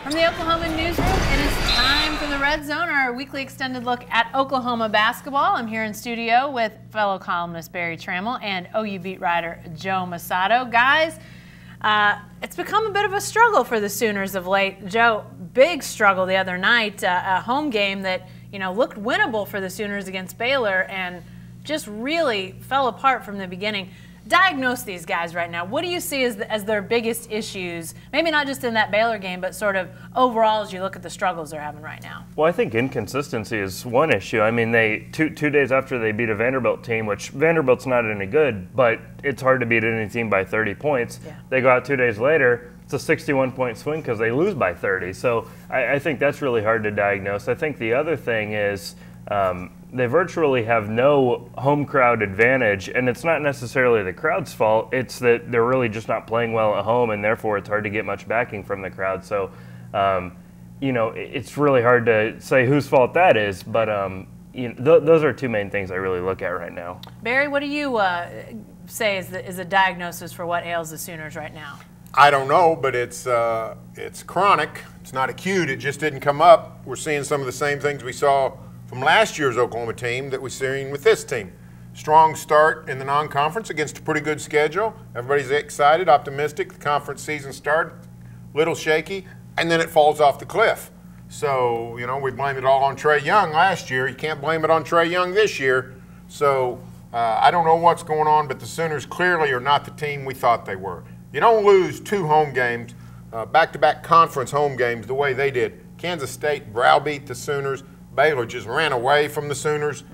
From the Oklahoma newsroom, it is time for the Red Zone, our weekly extended look at Oklahoma basketball. I'm here in studio with fellow columnist Barry Trammell and OU beat writer Joe Mussatto. Guys, it's become a bit of a struggle for the Sooners of late. Joe, big struggle the other night, a home game that looked winnable for the Sooners against Baylor and just really fell apart from the beginning. Diagnose these guys right now. What do you see as their biggest issues, maybe not just in that Baylor game, but sort of overall as you look at the struggles they're having right now? Well, I think inconsistency is one issue. I mean, they two days after they beat a Vanderbilt team, which Vanderbilt's not any good, but it's hard to beat any team by 30 points. Yeah. They go out 2 days later, it's a 61-point swing because they lose by 30. So I think that's really hard to diagnose. I think the other thing is they virtually have no home crowd advantage, and it's not necessarily the crowd's fault. It's that they're really just not playing well at home, and therefore it's hard to get much backing from the crowd. So, it's really hard to say whose fault that is, but those are two main things I really look at right now. Barry, what do you say is a diagnosis for what ails the Sooners right now? I don't know, but it's chronic. It's not acute. It just didn't come up. We're seeing some of the same things we saw from last year's Oklahoma team that we're seeing with this team. Strong start in the non-conference against a pretty good schedule. Everybody's excited, optimistic. The conference season started, little shaky, and then it falls off the cliff. So, we blamed it all on Trae Young last year. You can't blame it on Trae Young this year. So, I don't know what's going on, but the Sooners clearly are not the team we thought they were. You don't lose 2 home games, back-to-back conference home games the way they did. Kansas State browbeat the Sooners. Baylor just ran away from the Sooners.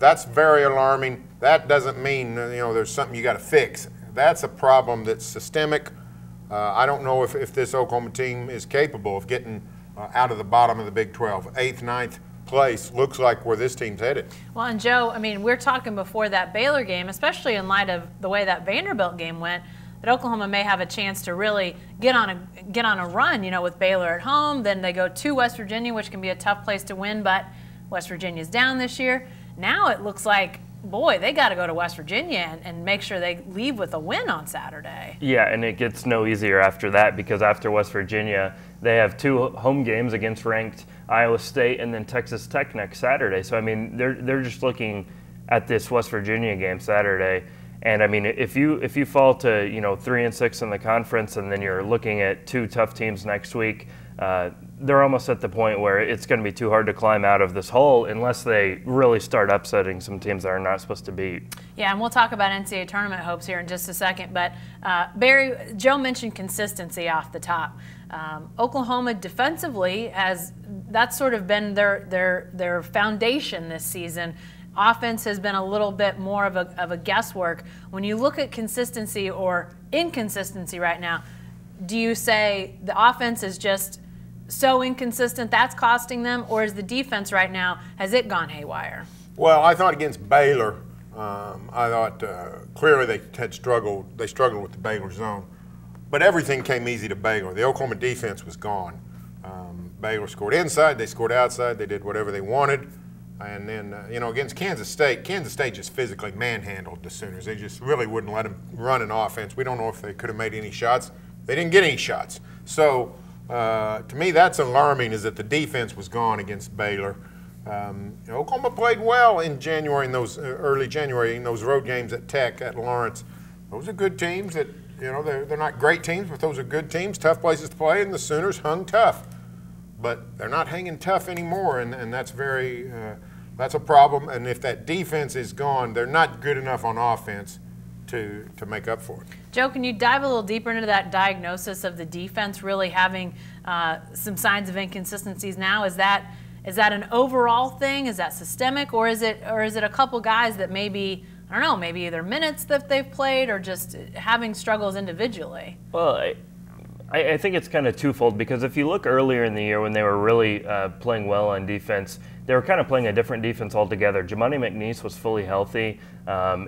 That's very alarming. That doesn't mean there's something you got to fix. That's a problem that's systemic. I don't know if this Oklahoma team is capable of getting out of the bottom of the Big 12. 8th, 9th place looks like where this team's headed. Well, and Joe, we're talking before that Baylor game, especially in light of the way that Vanderbilt game went, that Oklahoma may have a chance to really get on a run, with Baylor at home. Then they go to West Virginia, which can be a tough place to win, but West Virginia's down this year. Now it looks like, boy, they got to go to West Virginia and make sure they leave with a win on Saturday. Yeah, and it gets no easier after that, because after West Virginia, they have 2 home games against ranked Iowa State and then Texas Tech next Saturday. So, they're just looking at this West Virginia game Saturday. And if you fall to 3-6 in the conference, and then you're looking at 2 tough teams next week, they're almost at the point where it's going to be too hard to climb out of this hole unless they really start upsetting some teams that are not supposed to beat. Yeah, and we'll talk about NCAA tournament hopes here in just a second. But Barry, Joe mentioned consistency off the top. Oklahoma defensively that's sort of been their foundation this season. Offense has been a little bit more of a guesswork. When you look at consistency or inconsistency right now, do you say the offense is just so inconsistent that's costing them, or is the defense right now, has it gone haywire? Well, I thought against Baylor, I thought clearly they struggled with the Baylor zone. But everything came easy to Baylor. The Oklahoma defense was gone. Baylor scored inside, they scored outside, they did whatever they wanted. And then, against Kansas State just physically manhandled the Sooners. They just really wouldn't let them run an offense. We don't know if they could have made any shots. They didn't get any shots. So, to me, that's alarming, is that the defense was gone against Baylor. Oklahoma played well in January, in those early January, in those road games at Tech, at Lawrence. Those are good teams that, they're not great teams, but those are good teams, tough places to play, and the Sooners hung tough. But they're not hanging tough anymore, and that's that's a problem. And if that defense is gone, they're not good enough on offense to make up for it. Joe, can you dive a little deeper into that diagnosis of the defense really having some signs of inconsistencies now? Is that an overall thing? Is that systemic, or is it a couple guys that maybe, I don't know, maybe either minutes that they've played or just having struggles individually? Well, I think it's kind of twofold, because if you look earlier in the year when they were really playing well on defense, they were kind of playing a different defense altogether. Jamani McNeese was fully healthy.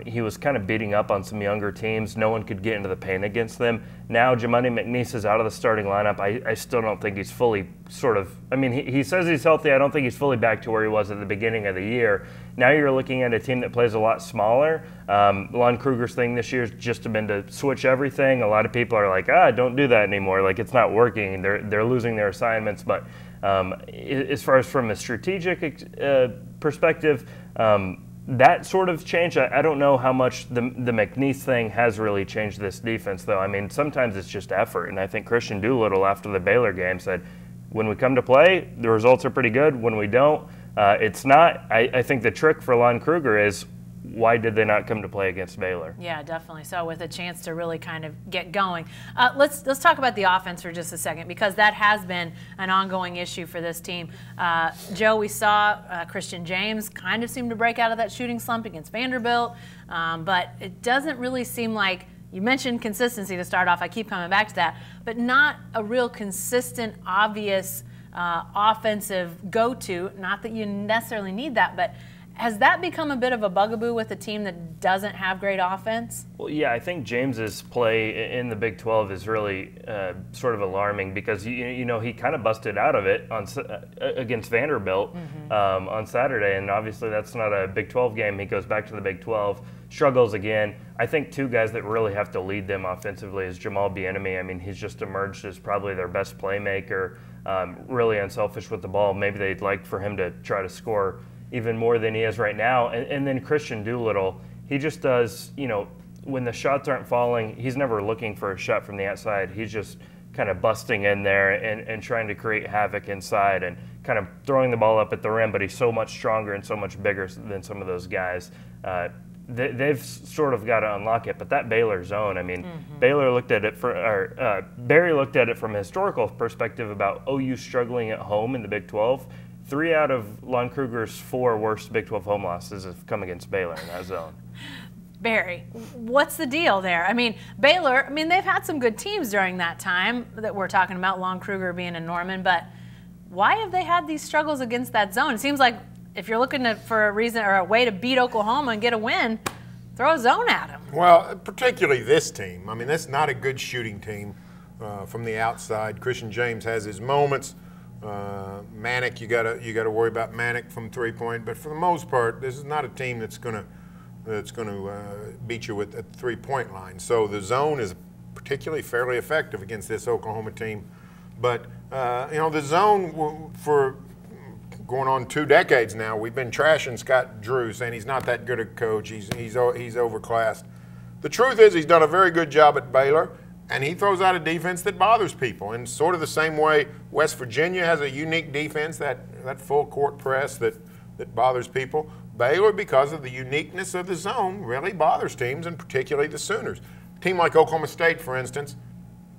He was kind of beating up on some younger teams. No one could get into the paint against them. Now Jamani McNeese is out of the starting lineup. I still don't think he's fully he says he's healthy. I don't think he's fully back to where he was at the beginning of the year. Now you're looking at a team that plays a lot smaller. Lon Kruger's thing this year has just been to switch everything. A lot of people are like, don't do that anymore. Like, it's not working. They're losing their assignments. But as far as from a strategic perspective, that sort of change, I don't know how much the McNeese thing has really changed this defense, though. I mean, sometimes it's just effort. And I think Christian Doolittle, after the Baylor game, said, when we come to play, the results are pretty good. When we don't, it's not. I think the trick for Lon Kruger is, why did they not come to play against Baylor? Yeah, definitely. So with a chance to really kind of get going. Let's talk about the offense for just a second, because that has been an ongoing issue for this team. Joe, we saw Christian James kind of seem to break out of that shooting slump against Vanderbilt, but it doesn't really seem like, you mentioned consistency to start off. I keep coming back to that, but not a real consistent, obvious offensive go-to. Not that you necessarily need that, but has that become a bit of a bugaboo with a team that doesn't have great offense? Well, yeah, I think James's play in the Big 12 is really sort of alarming, because he kind of busted out of it against Vanderbilt on Saturday, and obviously that's not a Big 12 game. He goes back to the Big 12, struggles again. I think two guys that really have to lead them offensively is Jamal Bieniemy. I mean, he's just emerged as probably their best playmaker, really unselfish with the ball. Maybe they'd like for him to try to score even more than he is right now. And then Christian Doolittle, he just does, when the shots aren't falling, he's never looking for a shot from the outside. He's just kind of busting in there and trying to create havoc inside and kind of throwing the ball up at the rim, but he's so much stronger and so much bigger than some of those guys. They've sort of got to unlock it, but that Baylor zone, I mean, Barry looked at it from a historical perspective about OU struggling at home in the Big 12. 3 out of Lon Kruger's 4 worst Big 12 home losses have come against Baylor in that zone. Barry, what's the deal there? I mean, Baylor, they've had some good teams during that time that we're talking about, Lon Kruger being in Norman, but why have they had these struggles against that zone? It seems like if you're looking for a reason or a way to beat Oklahoma and get a win, throw a zone at them. Well, particularly this team. That's not a good shooting team from the outside. Christian James has his moments. Manic, you gotta worry about Manic from 3-point, but for the most part, this is not a team that's gonna beat you at the 3-point line. So the zone is particularly fairly effective against this Oklahoma team. But the zone, for going on 2 decades now, we've been trashing Scott Drew, saying he's not that good a coach. He's overclassed. The truth is, he's done a very good job at Baylor. And he throws out a defense that bothers people, in sort of the same way West Virginia has a unique defense, that full court press that bothers people. Baylor, because of the uniqueness of the zone, really bothers teams, and particularly the Sooners. A team like Oklahoma State, for instance,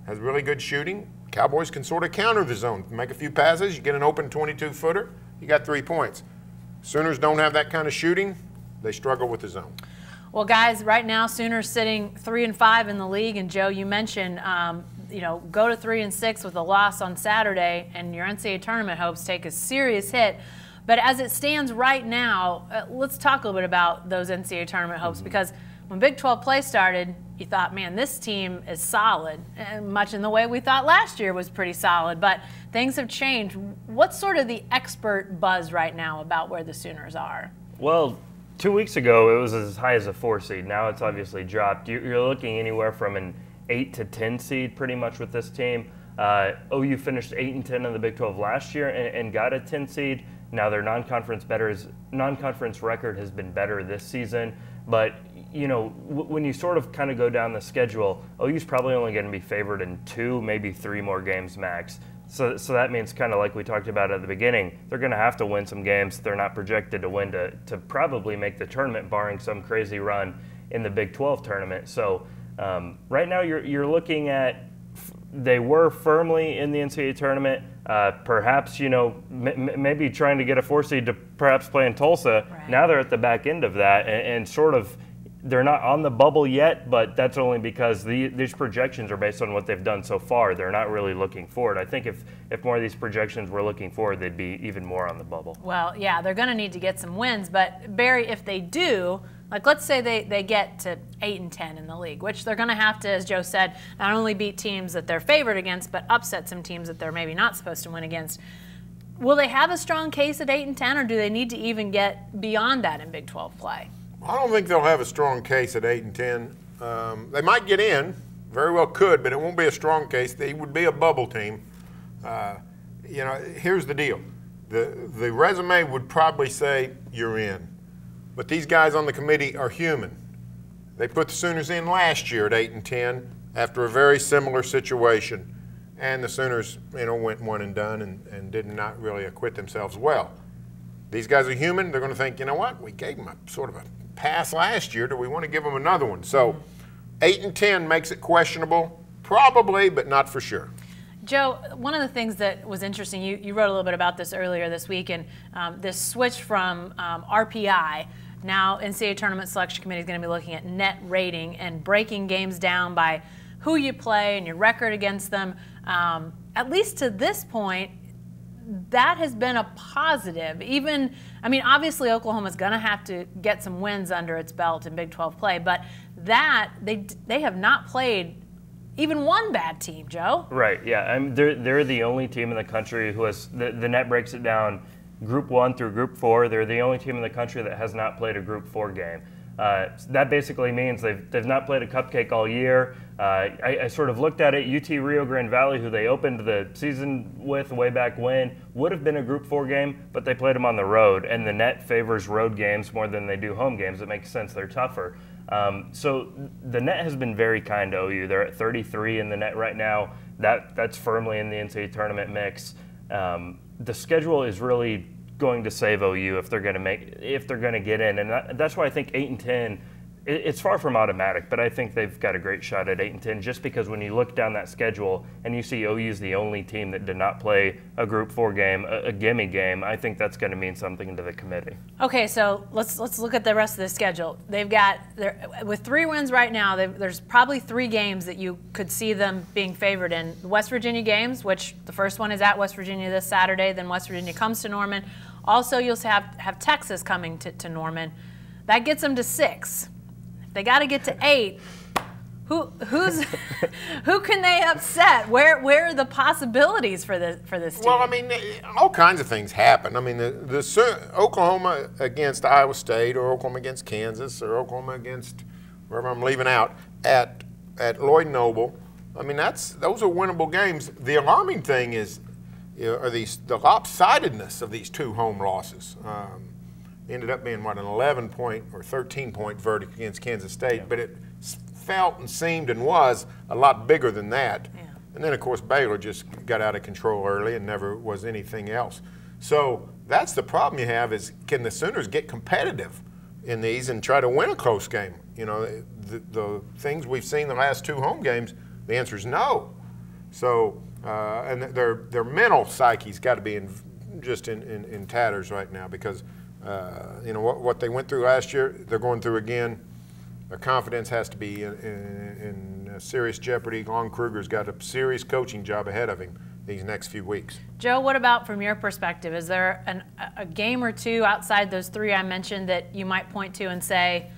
has really good shooting. Cowboys can sort of counter the zone. Make a few passes, you get an open 22-footer, you got 3 points. Sooners don't have that kind of shooting. They struggle with the zone. Well, guys, right now Sooners sitting 3-5 in the league, and Joe, you mentioned, go to 3-6 with a loss on Saturday, and your NCAA tournament hopes take a serious hit. But as it stands right now, let's talk a little bit about those NCAA tournament hopes, because when Big 12 play started, you thought, man, this team is solid, and much in the way we thought last year was pretty solid. But things have changed. What's sort of the expert buzz right now about where the Sooners are? Well, 2 weeks ago, it was as high as a 4 seed. Now it's obviously dropped. You're looking anywhere from an 8 to 10 seed pretty much with this team. OU finished 8-10 in the Big 12 last year and got a 10 seed. Now their non-conference record has been better this season. But, when you sort of kind of go down the schedule, OU's probably only going to be favored in 2, maybe 3 more games max. So that means, kind of like we talked about at the beginning, they're going to have to win some games they're not projected to win to probably make the tournament, barring some crazy run in the Big 12 tournament. So right now you're looking at, they were firmly in the NCAA tournament, perhaps, maybe trying to get a 4 seed to perhaps play in Tulsa. Right. Now they're at the back end of that, and sort of they're not on the bubble yet, but that's only because these projections are based on what they've done so far. They're not really looking forward. I think if more of these projections were looking forward, they'd be even more on the bubble. Well, yeah, they're going to need to get some wins, but Barry, if they do, like let's say they get to 8-10 in the league, which they're going to have to, as Joe said, not only beat teams that they're favored against, but upset some teams that they're maybe not supposed to win against. Will they have a strong case at 8-10, or do they need to even get beyond that in Big 12 play? I don't think they'll have a strong case at 8-10. They might get in, very well could, but it won't be a strong case. They would be a bubble team. You know, here's the deal. The resume would probably say you're in. But these guys on the committee are human. They put the Sooners in last year at 8-10 after a very similar situation. And the Sooners, you know, went one and done and did not really acquit themselves well. These guys are human. They're going to think, you know what, we gave them a sort of a pass last year. Do we want to give them another one? So 8-10 makes it questionable, probably, but not for sure. Joe, one of the things that was interesting, you wrote a little bit about this earlier this week, and this switch from RPI. Now, NCAA Tournament Selection Committee is going to be looking at net rating and breaking games down by who you play and your record against them. At least to this point, that has been a positive. Even, I mean, obviously Oklahoma's going to have to get some wins under its belt in Big 12 play, but that they have not played even one bad team, Joe. Right, yeah. They're the only team in the country who has, the net breaks it down Group 1 through Group 4. They're the only team in the country that has not played a Group 4 game. That basically means they've not played a cupcake all year. I sort of looked at it. UT Rio Grande Valley, who they opened the season with way back when, would have been a Group 4 game, but they played them on the road, and the net favors road games more than they do home games. It makes sense. They're tougher. So the net has been very kind to OU. They're at 33 in the net right now. That's firmly in the NCAA tournament mix. The schedule is really going to save OU if they're going to get in, and that's why I think 8-10. It's far from automatic, but I think they've got a great shot at 8-10 just because when you look down that schedule and you see OU's the only team that did not play a Group 4 game, a gimme game, I think that's going to mean something to the committee. Okay, so let's look at the rest of the schedule. They've got, with 3 wins right now, there's probably 3 games that you could see them being favored in. The West Virginia games, which the first one is at West Virginia this Saturday, then West Virginia comes to Norman. Also, you'll have Texas coming to Norman. That gets them to 6. They got to get to 8. Who can they upset? Where are the possibilities for this team? Well, I mean, all kinds of things happen. I mean, the Oklahoma against Iowa State, or Oklahoma against Kansas, or Oklahoma against wherever I'm leaving out at Lloyd Noble. I mean, those are winnable games. The alarming thing is, are the lopsidedness of these 2 home losses. Ended up being, what, an 11-point or 13-point verdict against Kansas State, but it felt and seemed and was a lot bigger than that. Yeah. And then, of course, Baylor just got out of control early and never was anything else. So that's the problem you have is, can the Sooners get competitive in these and try to win a close game? You know, the things we've seen the last 2 home games, the answer is no. So, and their mental psyche's got to be in tatters right now because you know, what they went through last year, they're going through again. Their confidence has to be in serious jeopardy. Lon Kruger's got a serious coaching job ahead of him these next few weeks. Joe, what about from your perspective? Is there a game or 2 outside those 3 I mentioned that you might point to and say,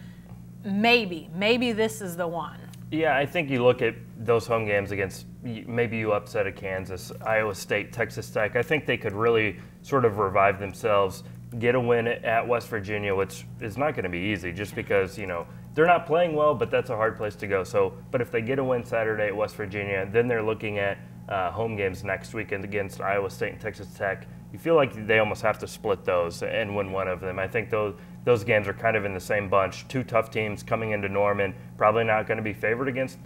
maybe this is the one? Yeah, I think you look at those home games against, maybe you upset a Kansas, Iowa State, Texas Tech. I think they could really sort of revive themselves, get a win at West Virginia, which is not going to be easy just because, you know, they're not playing well, but that's a hard place to go. So, but if they get a win Saturday at West Virginia, then they're looking at home games next weekend against Iowa State and Texas Tech. You feel like they almost have to split those and win one of them. I think those games are kind of in the same bunch. 2 tough teams coming into Norman, probably not going to be favored against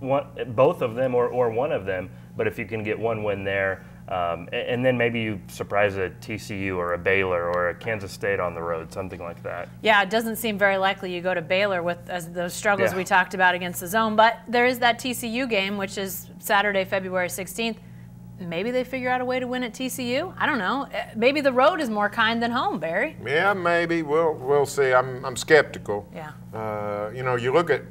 both of them or one of them, but if you can get one win there, and then maybe you surprise a TCU or a Baylor or a Kansas State on the road, something like that. Yeah, it doesn't seem very likely you go to Baylor with those struggles we talked about against the zone, but there is that TCU game, which is Saturday, February 16th. maybe they figure out a way to win at TCU. I don't know. Maybe the road is more kind than home, Barry. Yeah, maybe. We'll see. I'm skeptical. Yeah. You look at,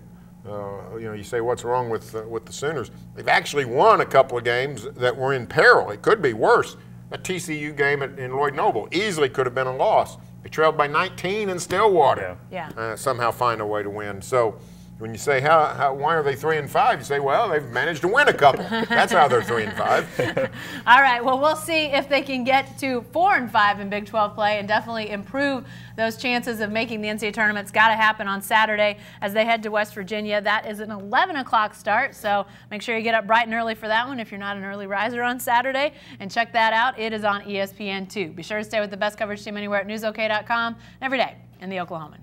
you say what's wrong with the Sooners. They've actually won a couple of games that were in peril. It could be worse. That TCU game in Lloyd Noble easily could have been a loss. They trailed by 19 in Stillwater. Yeah. Somehow find a way to win. So when you say why are they 3-5, you say, well, they've managed to win a couple. That's how they're 3-5. All right. Well, we'll see if they can get to 4-5 in Big 12 play and definitely improve those chances of making the NCAA tournament. It's got to happen on Saturday as they head to West Virginia. That is an 11 o'clock start, so make sure you get up bright and early for that one if you're not an early riser on Saturday. And check that out. It is on ESPN2. Be sure to stay with the best coverage team anywhere at newsok.com and every day in the Oklahoman.